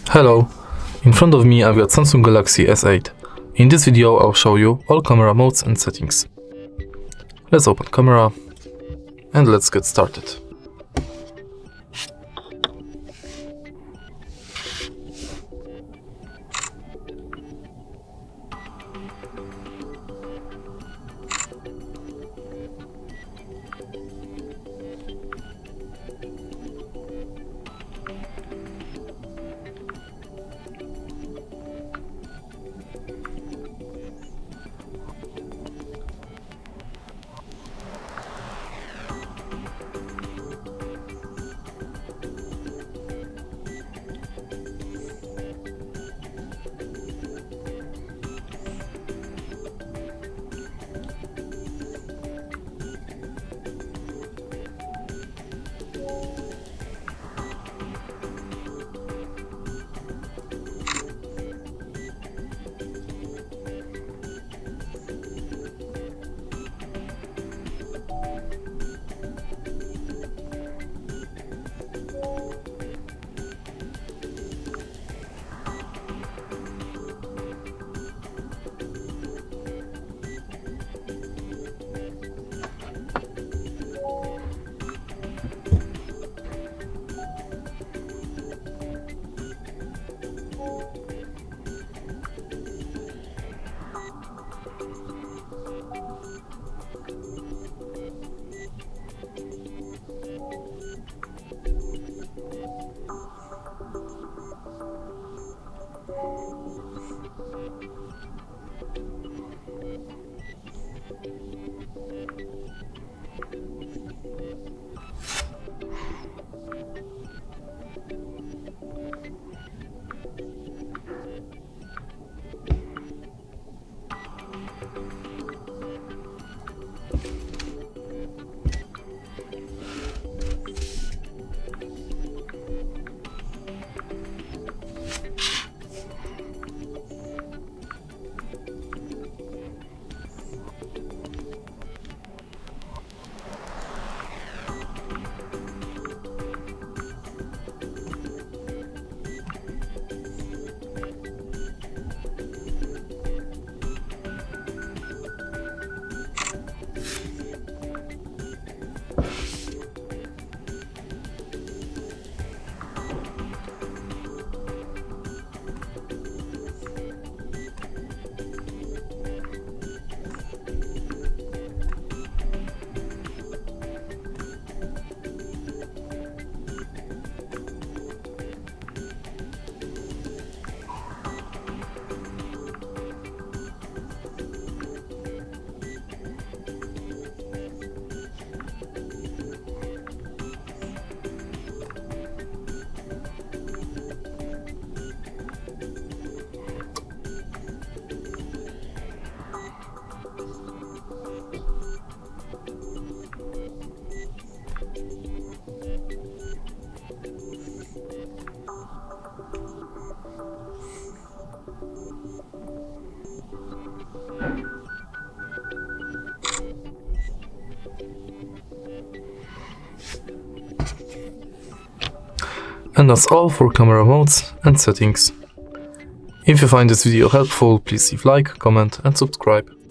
Hello, in front of me I've got Samsung Galaxy S8. In this video I'll show you all camera modes and settings. Let's open camera and let's get started. And that's all for camera modes and settings. If you find this video helpful, please leave like, comment and subscribe.